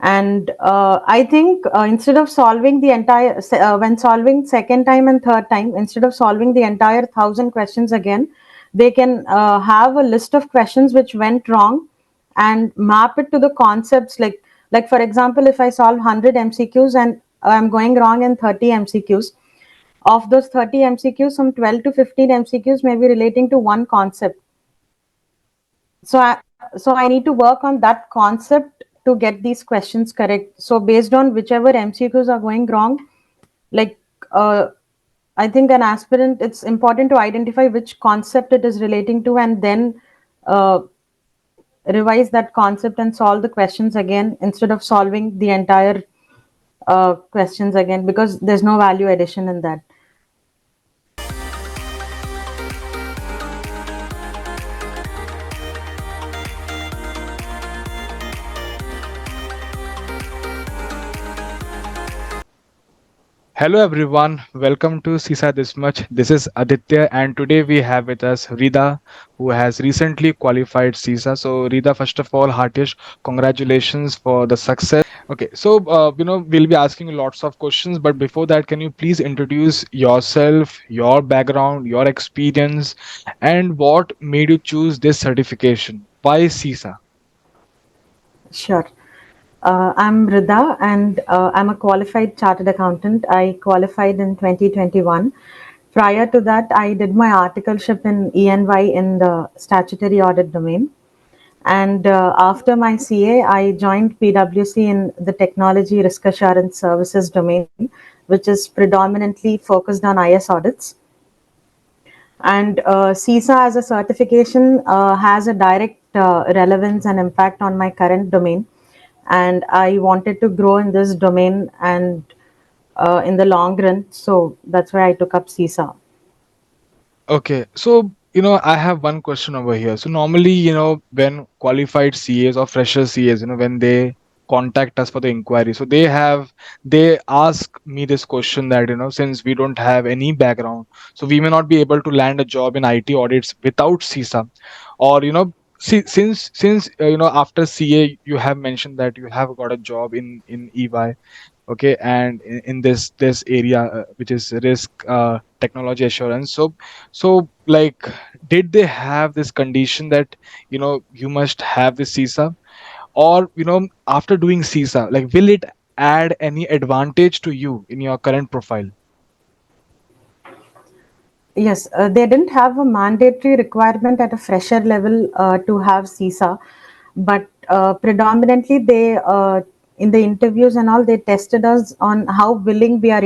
And I think instead of solving the entire when solving second time and third time, instead of solving the entire 1,000 questions again, they can have a list of questions which went wrong and map it to the concepts. Like for example, if I solve 100 MCQs and I'm going wrong in 30 MCQs, of those 30 MCQs, some 12 to 15 MCQs may be relating to one concept. So I need to work on that concept to get these questions correct. So based on whichever MCQs are going wrong, like uh, I think an aspirant, it's important to identify which concept it is relating to, and then uh, revise that concept and solve the questions again instead of solving the entire questions again, because there's no value addition in that. Hello everyone, welcome to CISA This Much. This is Aditya, and today we have with us Rida, who has recently qualified CISA. So Rida, first of all, heartiest congratulations for the success. Okay, so we'll be asking you lots of questions, but before that, can you please introduce yourself, your background, your experience, and what made you choose this certification? Why CISA? Sure. I'm Rida, and I'm a qualified chartered accountant. I qualified in 2021. Prior to that, I did my articleship in ENY in the statutory audit domain. And after my CA, I joined PwC in the technology risk assurance services domain, which is predominantly focused on IS audits. And CISA as a certification has a direct relevance and impact on my current domain. And I wanted to grow in this domain and in the long run. So that's why I took up CISA. Okay, so I have one question over here. So normally, when qualified CAs or fresher CAs, when they contact us for the inquiry, so they ask me this question that, since we don't have any background, so we may not be able to land a job in IT audits without CISA, or since after CA you have mentioned that you have got a job in EY. Okay, and in this area, which is risk technology assurance. So like, did they have this condition that you must have this CISA, or after doing CISA, like, will it add any advantage to you in your current profile? Yes, they didn't have a mandatory requirement at a fresher level to have CISA, but predominantly in the interviews and all, they tested us on how willing we are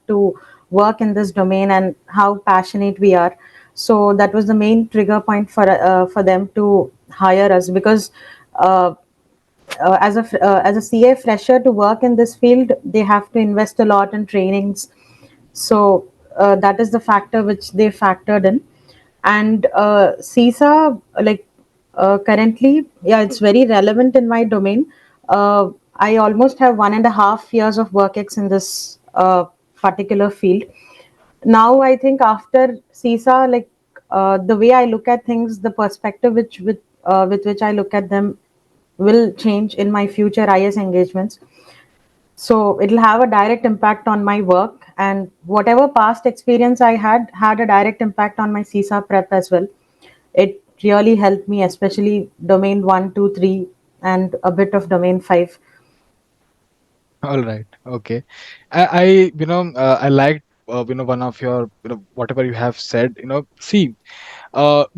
to work in this domain and how passionate we are. So that was the main trigger point for them to hire us, because uh, as a CA fresher to work in this field, they have to invest a lot in trainings. So that is the factor which they factored in. And CISA, like currently, yeah, it's very relevant in my domain. I almost have 1.5 years of work ex in this particular field. Now I think after CISA, like the way I look at things, the perspective with which I look at them will change in my future IS engagements. So it'll have a direct impact on my work, and whatever past experience I had a direct impact on my CISA prep as well. It really helped me, especially domain 1, 2, 3, and a bit of domain 5. All right. Okay. I I liked one of your whatever you have said. See,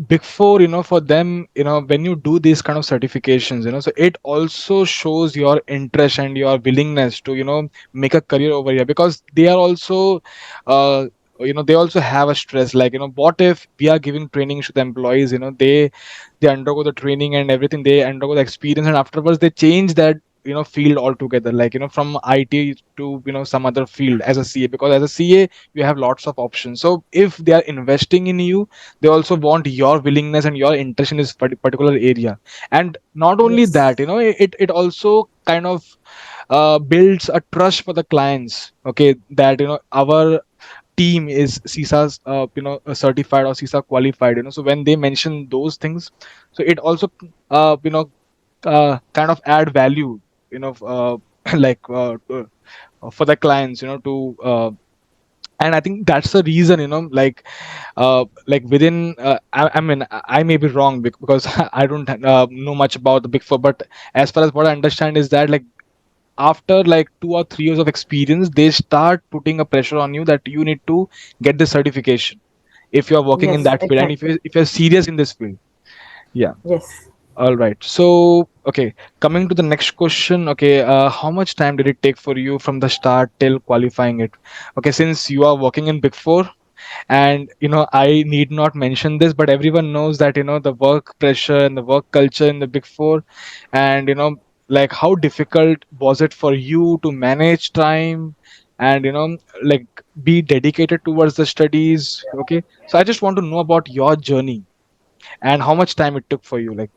big four, for them, when you do these kind of certifications, so it also shows your interest and your willingness to make a career over here, because they are also uh they also have a stress, like, what if we are giving training to the employees, they undergo the training and everything, they undergo the experience, and afterwards they change that field altogether, like, from IT to some other field as a CA, because as a CA you have lots of options. So if they are investing in you, they also want your willingness and your interest in this particular area. And not only Yes. that, it also kind of builds a trust for the clients, okay, that our team is CISA's certified or CISA qualified, so when they mention those things, so it also uh, you know kind of add value, like for the clients, and I think that's the reason, like within I mean, I may be wrong because I don't know much about the big four, but as far as what I understand is that, like, after like 2 or 3 years of experience, they start putting a pressure on you that you need to get the certification if you're working in Yes, that field, and exactly. if you're serious in this field. Yeah. Yes. All right. So, okay, coming to the next question. Okay, how much time did it take for you from the start till qualifying it? Okay, since you are working in Big Four, and I need not mention this, but everyone knows that the work pressure and the work culture in the Big Four, and like, how difficult was it for you to manage time and like be dedicated towards the studies? Okay, so I just want to know about your journey and how much time it took for you. Like,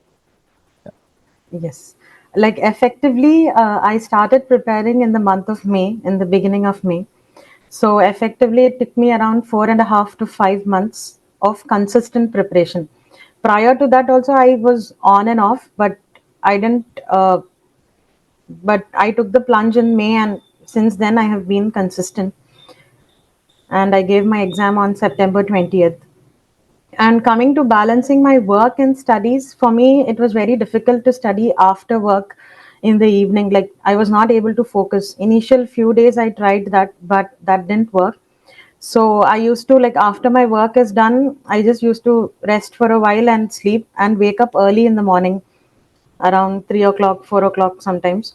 Yes. Like effectively, I started preparing in the month of May, in the beginning of May. So effectively, it took me around 4.5 to 5 months of consistent preparation. Prior to that, also I was on and off, but I didn't. But I took the plunge in May, and since then I have been consistent. And I gave my exam on September 20th. And coming to balancing my work and studies, for me, it was very difficult to study after work in the evening. Like I was not able to focus. Initial few days I tried that, but that didn't work. So I used to, like, after my work is done, I just used to rest for a while and sleep and wake up early in the morning around 3 o'clock, 4 o'clock sometimes.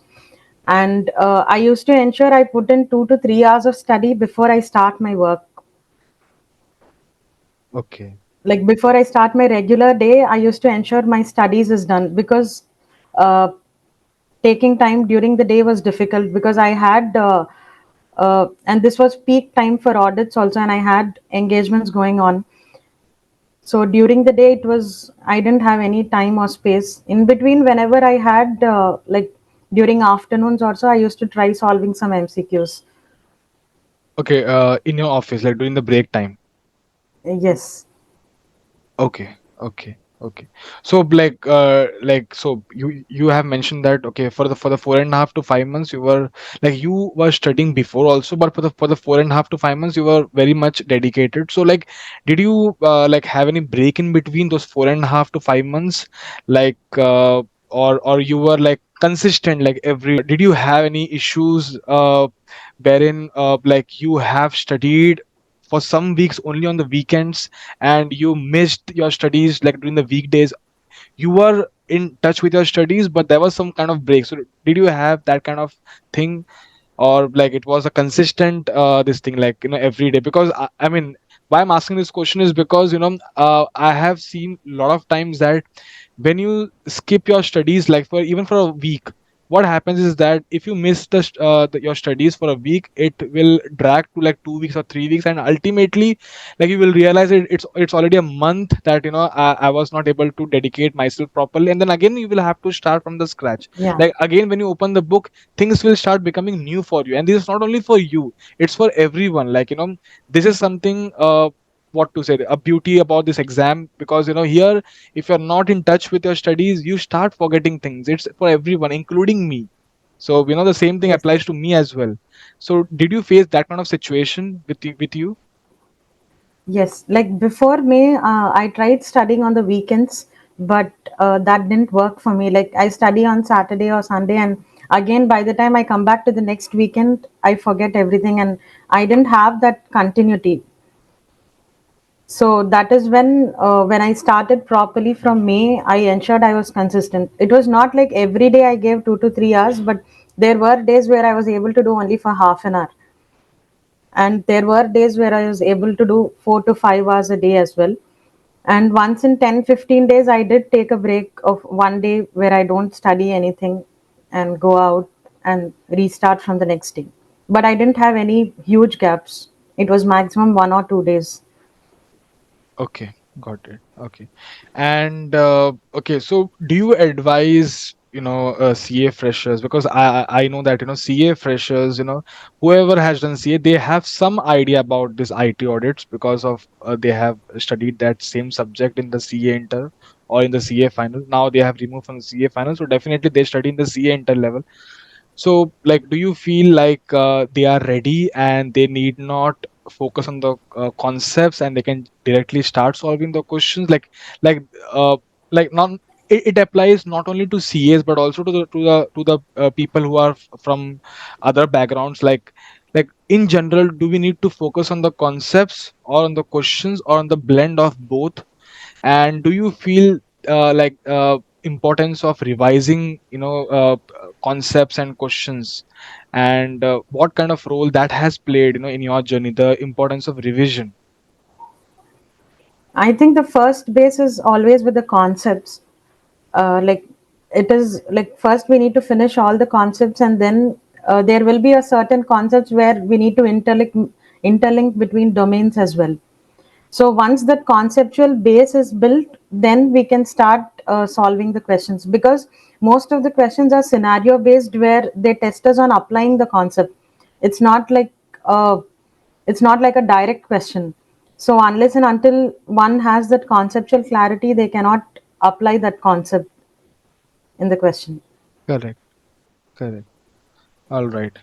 And I used to ensure I put in 2 to 3 hours of study before I start my work. okay. Like before I start my regular day, I used to ensure my studies is done, because uh, taking time during the day was difficult, because I had and this was peak time for audits also, and I had engagements going on. So during the day, it was, I didn't have any time or space in between. Whenever I had like during afternoons also, I used to try solving some MCQs. Okay, in your office, like during the break time. Yes. Okay, okay, okay. So so you have mentioned that, okay, for the 4.5 to 5 months you were, like, you were studying before also, but for the 4.5 to 5 months you were very much dedicated. So, like, did you like have any break in between those 4.5 to 5 months, like, or you were like consistent like every day? Did you have any issues wherein like you have studied for some weeks only on the weekends, and you missed your studies like during the weekdays? You were in touch with your studies, but there was some kind of break. So did you have that kind of thing, or like it was a consistent this thing, like, every day? Because I mean, why I'm asking this question is because I have seen a lot of times that when you skip your studies, like, for even for a week, what happens is that if you miss your studies for a week, it will drag to like 2 weeks or 3 weeks, and ultimately, like, you will realize it's already a month that I was not able to dedicate myself properly, and then again you will have to start from the scratch. Yeah. Like, again, when you open the book, things will start becoming new for you, and this is not only for you, it's for everyone. Like, this is something, what to say, a beauty about this exam, because here, if you're not in touch with your studies, you start forgetting things. It's for everyone, including me. So the same thing Yes. applies to me as well. So did you face that kind of situation with you? Yes, like before May, I tried studying on the weekends, but that didn't work for me. Like I study on Saturday or Sunday, and again, by the time I come back to the next weekend, I forget everything, and I didn't have that continuity. So that is when I started properly from May, I ensured I was consistent. It was not like every day I gave 2 to 3 hours, but there were days where I was able to do only for half an hour, and there were days where I was able to do 4 to 5 hours a day as well. And once in 10, 15 days, I did take a break of one day where I don't study anything and go out and restart from the next day. But I didn't have any huge gaps. It was maximum 1 or 2 days. Okay, got it. Okay. And okay, so do you advise? CA freshers, because I know that CA freshers, whoever has done CA, they have some idea about this IT audits, because of they have studied that same subject in the CA inter or in the CA final. Now they have removed from the CA final, so definitely they study in the CA inter level. So, like, do you feel like they are ready and they need not focus on the concepts, and they can directly start solving the questions? Like, uh, not it applies not only to CAs but also to the people who are from other backgrounds. Like in general, do we need to focus on the concepts or on the questions or on the blend of both? And do you feel importance of revising concepts and questions, and what kind of role that has played in your journey, the importance of revision? I think the first base is always with the concepts. Like it is like first we need to finish all the concepts, and then there will be a certain concepts where we need to interlink between domains as well. So once that conceptual base is built, then we can start solving the questions, because most of the questions are scenario based where they test us on applying the concept. It's not like uh, it's not like a direct question. So unless and until one has that conceptual clarity, they cannot apply that concept in the question. Correct, correct. All right.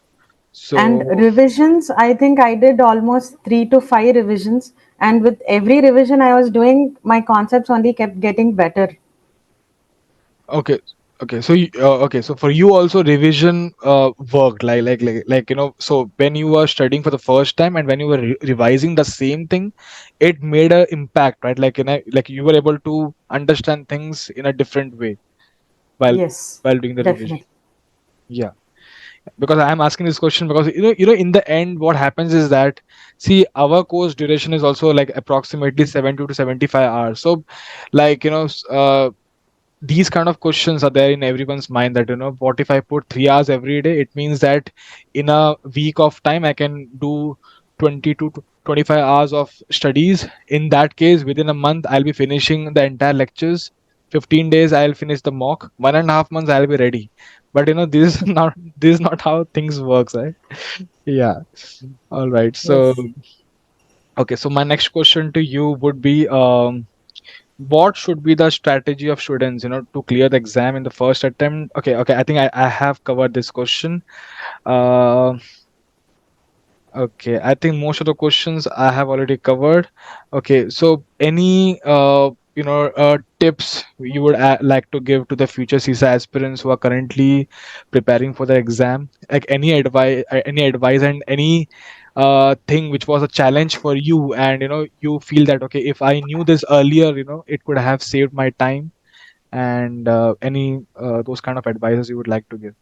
And So, revisions, I think I did almost 3 to 5 revisions, and with every revision I was doing, my concepts only kept getting better. okay, okay. So, okay. So for you also revision worked, so when you were studying for the first time and when you were revising the same thing, it made a impact, right? Like you were able to understand things in a different way while Yes, doing the revision. definitely. Yeah, because I am asking this question because in the end what happens is that, see, our course duration is also like approximately 70 to 75 hours. So, like, these kind of questions are there in everyone's mind, that what if I put 3 hours every day? It means that in a week of time I can do 20 to 25 hours of studies. In that case, within a month I'll be finishing the entire lectures. 15 days I'll finish the mock. 1.5 months I'll be ready. But this is not how things works, right? Yeah. All right. So, Yes. okay, so my next question to you would be, what should be the strategy of students to clear the exam in the first attempt? Okay, I think I have covered this question. uh, okay, I think most of the questions I have already covered. Okay, so any tips you would like to give to the future CISA aspirants who are currently preparing for the exam? Like any advice, and any thing which was a challenge for you, and you feel that, okay, if I knew this earlier, it could have saved my time, and any those kind of advices you would like to give?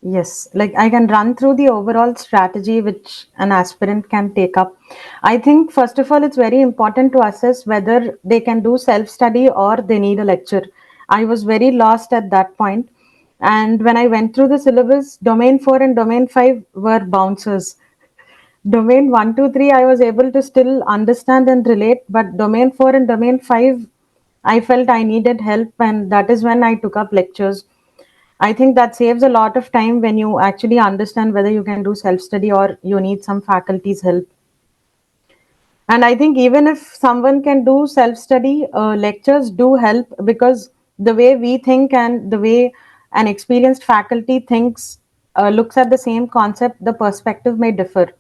Yes, like I can run through the overall strategy which an aspirant can take up. I think, first of all, it's very important to assess whether they can do self study or they need a lecture. I was very lost at that point. And when I went through the syllabus, domain 4 and domain 5 were bouncers. Domain 1, 2, 3, I was able to still understand and relate, but domain 4 and domain 5, I felt I needed help, and that is when I took up lectures. I think that saves a lot of time when you actually understand whether you can do self study or you need some faculty's help. And I think even if someone can do self study, lectures do help, because the way we think and the way an experienced faculty thinks, looks at the same concept, the perspective may differ.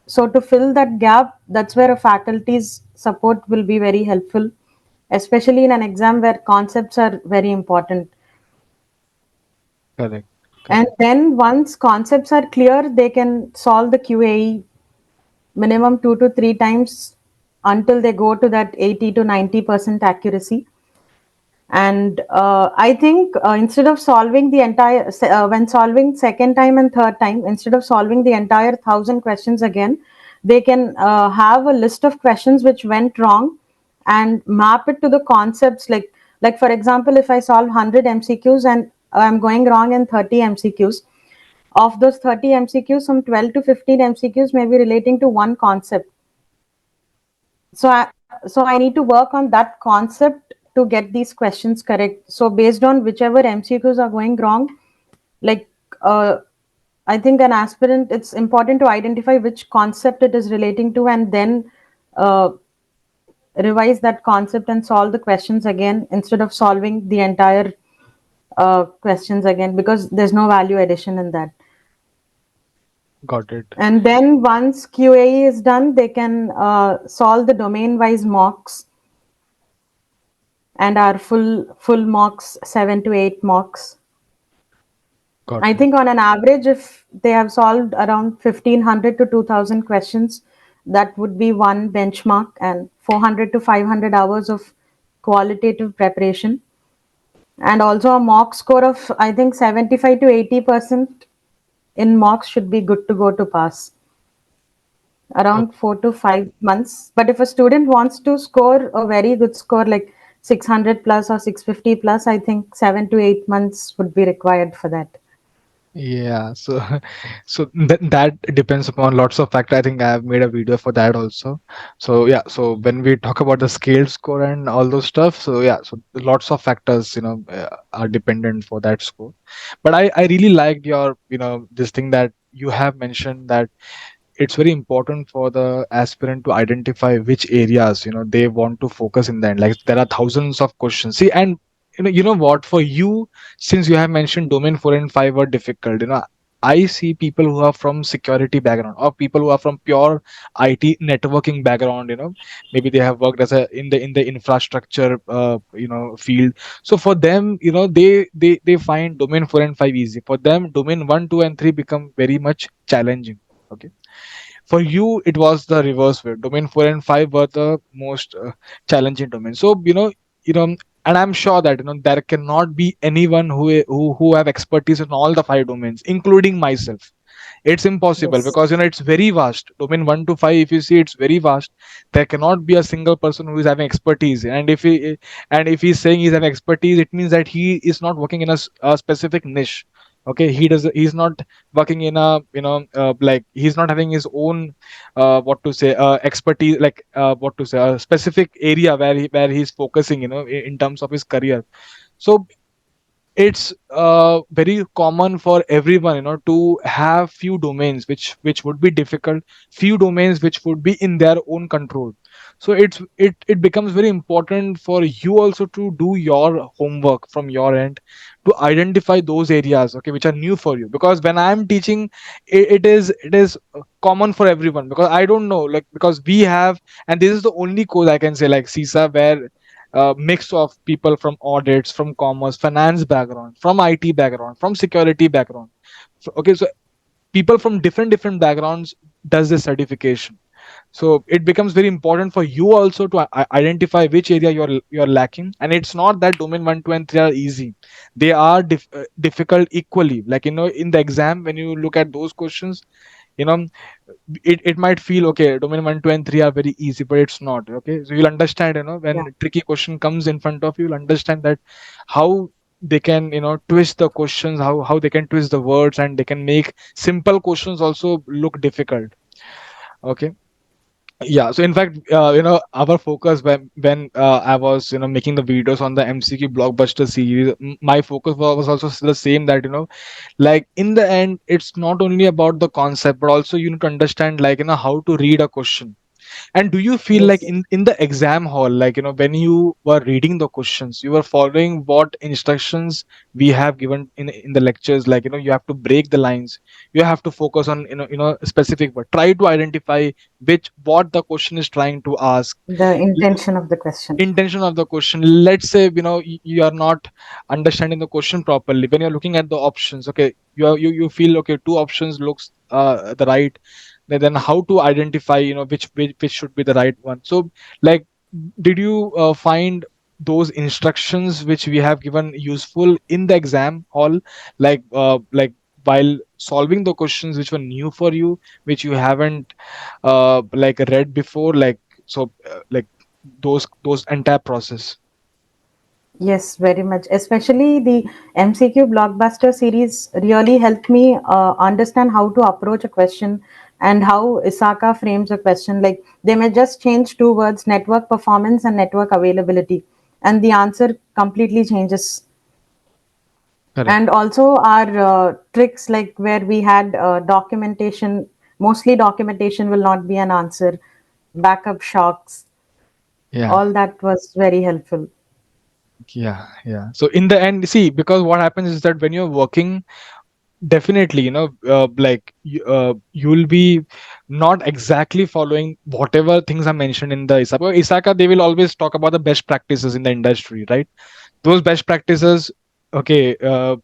So, to fill that gap, that's where a faculty's support will be very helpful, especially in an exam where concepts are very important. Correct, And correct, then once concepts are clear, they can solve the QAE minimum 2 to 3 times until they go to that 80 to 90% accuracy. And I think, instead of solving the entire, when solving second time and third time, instead of solving the entire 1,000 questions again, they can have a list of questions which went wrong and map it to the concepts. Like for example, if I solve 100 MCQs and I'm going wrong in 30 MCQs, of those 30 MCQs, some 12 to 15 MCQs may be relating to one concept. So I need to work on that concept to get these questions correct. So based on whichever MCQs are going wrong, like uh, I think an aspirant, it's important to identify which concept it is relating to, and then uh, revise that concept and solve the questions again instead of solving the entire questions again, because there's no value addition in that. Got it. And then once QAE is done, they can solve the domain wise mocks, and our full mocks, 7 to 8 mocks. Got I it. think on an average, if they have solved around 1500 to 2000 questions, that would be one benchmark, and 400 to 500 hours of qualitative preparation. And also a mock score of, I think, 75 to 80% in mocks should be good to go to pass. Around 4 to 5 months. But if a student wants to score a very good score, like 600 plus or 650 plus, I think 7 to 8 months would be required for that. Yeah, so that depends upon lots of factors. I think I have made a video for that also. So yeah, so when we talk about the scale score and all those stuff, so yeah, so lots of factors, are dependent for that score. But I really liked your, this thing that you have mentioned, that it's very important for the aspirant to identify which areas they want to focus in. Then, like, there are thousands of questions, see. And what, for you, since you have mentioned domain 4 and 5 were difficult, I see people who are from security background, or people who are from pure IT networking background. Maybe they have worked as a in the infrastructure field. So for them, they find domain 4 and 5 easy. For them, domain 1, 2 and 3 become very much challenging. Okay. For you, it was the reverse way. Domain 4 and 5 were the most challenging domains. So you know and I'm sure that there cannot be anyone who have expertise in all the 5 domains, including myself. It's impossible, Yes. because it's very vast. Domain 1 to 5, if you see, it's very vast. There cannot be a single person who is having expertise. And if he's saying he's having expertise, it means that he is not working in a specific niche. Okay, he's not working in a, like, he's not having his own, what to say, expertise, like, what to say, a specific area where he's focusing, in terms of his career. So it's very common for everyone, to have few domains which would be difficult, few domains which would be in their own control. So it becomes very important for you also to do your homework from your end, to identify those areas, okay, which are new for you. Because when I'm teaching, it is common for everyone, because I don't know, like, because we have, and this is the only course I can say, like CISA, where mix of people from audits, from commerce, finance background, from IT background, from security background. Okay, so people from different backgrounds does this certification. So it becomes very important for you also to identify which area you're lacking. And it's not that domain 1, 2 and 3 are easy. They are difficult equally. Like, in the exam, when you look at those questions, you know it might feel, okay, domain 1, 2 and 3 are very easy, but it's not. Okay, so you'll understand, Yeah. when tricky question comes in front of you, you'll understand that how they can, twist the questions, how they can twist the words, and they can make simple questions also look difficult. Okay. Yeah, so in fact, our focus, when I was, making the videos on the MCQ blockbuster series, my focus was also the same, that, like, in the end, it's not only about the concept, but also you need to understand, like, how to read a question. And do you feel like Yes. in the exam hall, like, when you were reading the questions, you were following what instructions we have given in the lectures, like, you have to break the lines, you have to focus on, specific word, try to identify which what the question is trying to ask, The intention of the question. intention of the question. Let's say, you are not understanding the question properly. When you're looking at the options, okay, you feel, okay, two options looks the right. Then how to identify, which should be the right one. So, like, did you find those instructions which we have given useful in the exam hall, like while solving the questions which were new for you, which you haven't like read before, like, so like, those entire process. Yes, very much. Especially the MCQ Blockbuster series really helped me understand how to approach a question and how ISACA frames a question. Like they may just change two words, network performance and network availability. and the answer completely changes. Correct. And also our tricks, like where we had documentation, mostly documentation will not be an answer, backup shocks, Yeah. all that was very helpful. Yeah. Yeah. So in the end, see, because what happens is that when you're working, definitely, you will be not exactly following whatever things are mentioned in the ISACA. ISACA, they will always talk about the best practices in the industry, right? Those best practices, okay,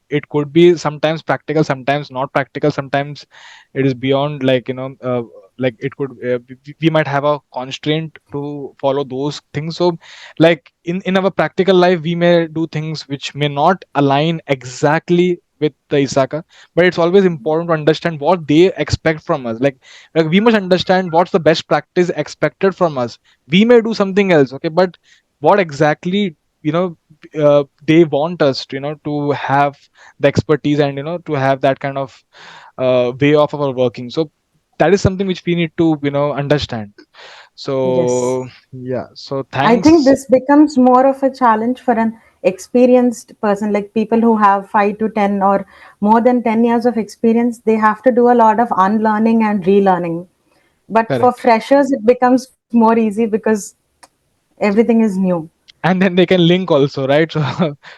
it could be sometimes practical, sometimes not practical, sometimes it is beyond, like it could, we might have a constraint to follow those things. So like in our practical life, we may do things which may not align exactly with the ISACA, but it's always important to understand what they expect from us. Like we must understand what's the best practice expected from us. We may do something else, okay, but what exactly, you know they want us to, to have the expertise, and to have that kind of way of our working. So that is something which we need to, understand. Yes, So yeah, so I think thanks. this becomes more of a challenge for an experienced person, like people who have 5 to 10 or more than 10 years of experience. They have to do a lot of unlearning and relearning. But for Correct. freshers, it becomes more easy because everything is new. And then they can link also, right? So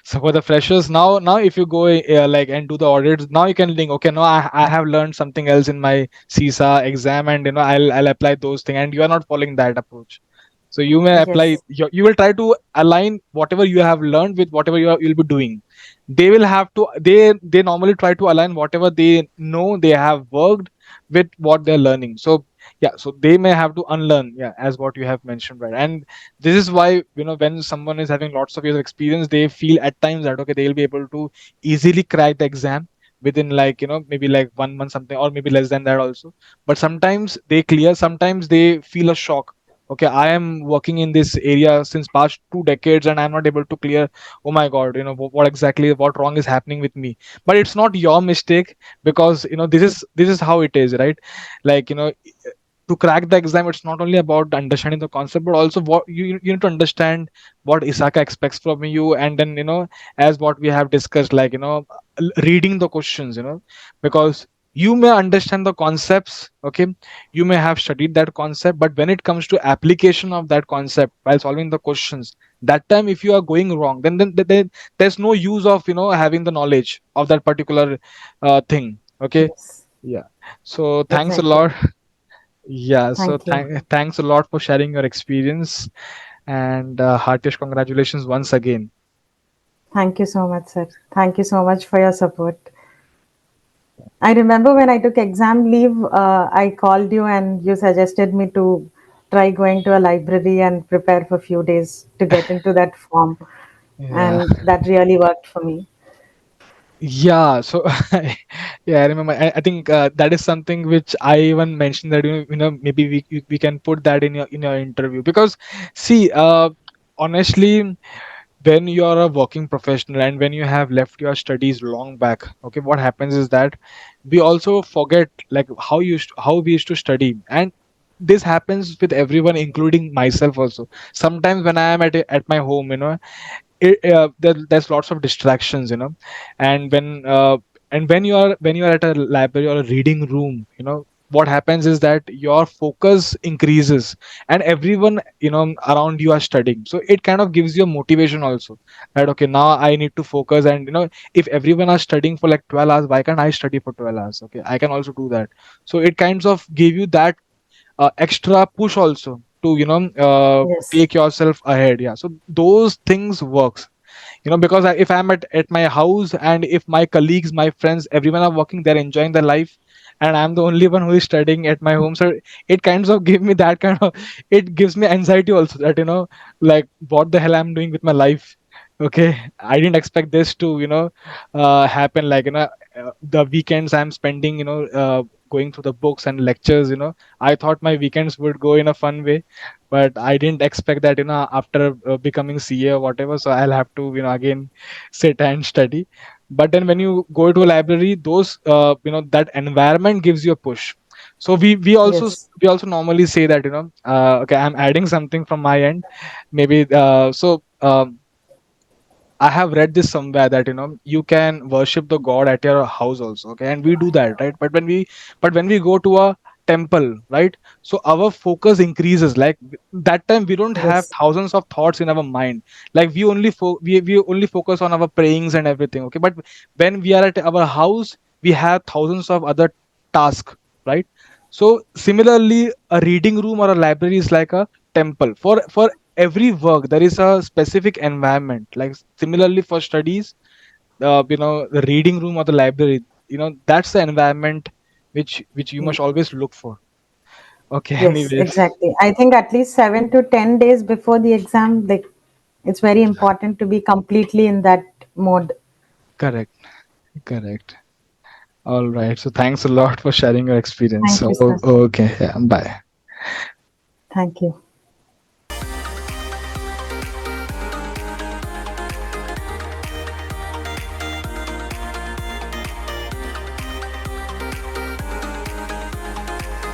so for the freshers, now if you go, like, and do the audits, now you can link, okay, no, I have learned something else in my CISA exam, and I'll apply those things, and you are not following that approach. So you may apply, Yes, you will try to align whatever you have learned with whatever you'll be doing. They will have to, they normally try to align whatever they know they have worked with what they're learning. So yeah, so they may have to unlearn, yeah, as what you have mentioned, right? And this is why, when someone is having lots of years of experience, they feel at times that, okay, they'll be able to easily crack the exam within, like, maybe like 1 month something, or maybe less than that also. But sometimes they clear, sometimes they feel a shock. Okay, I am working in this area since past 2 decades, and I'm not able to clear. Oh my god, what exactly, what wrong is happening with me? But it's not your mistake, because this is how it is, right? Like, to crack the exam, it's not only about understanding the concept, but also what you need to understand what ISACA expects from you. And then, as what we have discussed, like, reading the questions, because you may understand the concepts, okay, you may have studied that concept, but when it comes to application of that concept while solving the questions, that time if you are going wrong, then there's no use of, having the knowledge of that particular thing, okay. yes, Yeah. So thanks a exactly. lot. Yeah, so Thank you. thanks a lot for sharing your experience, and heartiest congratulations once again. Thank you so much, sir. Thank you so much for your support. I remember when I took exam leave, I called you and you suggested me to try going to a library and prepare for a few days to get into that form. Yeah. And that really worked for me. Yeah, so yeah, I remember. I think that is something which I even mentioned, that, maybe we can put that in your interview, because see, honestly, when you're a working professional and when you have left your studies long back, okay, what happens is that we also forget, like, how we used to study. And this happens with everyone, including myself also. Sometimes when I am at my home, there's lots of distractions, and when you are at a library or a reading room, what happens is that your focus increases, and everyone, around you are studying, so it kind of gives you a motivation also, that, okay, now I need to focus. And if everyone are studying for like 12 hours, why can't I study for 12 hours? Okay, I can also do that. So it kinds of give you that extra push also to, Yes, take yourself ahead. Yeah, so those things works, because if I'm at my house, and if my colleagues, my friends, everyone are working, they're enjoying their life, and I'm the only one who is studying at my home. So it kinds of give me that kind of, it gives me anxiety also, that, like, what the hell I'm doing with my life. Okay, I didn't expect this to, happen, like, the weekends I'm spending, going through the books and lectures. I thought my weekends would go in a fun way, but I didn't expect that, after becoming CA or whatever, so I'll have to, again sit and study. But then when you go to a library, those, that environment gives you a push. So yes, we also normally say that, okay, I'm adding something from my end, maybe. I have read this somewhere that you can worship the god at your house also. Okay, and we do that, right? But when we go to a temple, right? So our focus increases. Like that time, we don't have Yes. thousands of thoughts in our mind. Like we only focus on our prayings and everything. Okay, but when we are at our house, we have thousands of other tasks, right? So similarly, a reading room or a library is like a temple. For every work there is a specific environment. Like similarly for studies, the reading room or the library, that's the environment which you must always look for. Okay. Yes, Anyways. exactly. I think at least 7 to 10 days before the exam, like it's very important to be completely in that mode. Correct. Correct. All right, so thanks a lot for sharing your experience. Thank So you, sir. okay, yeah, bye. Thank you.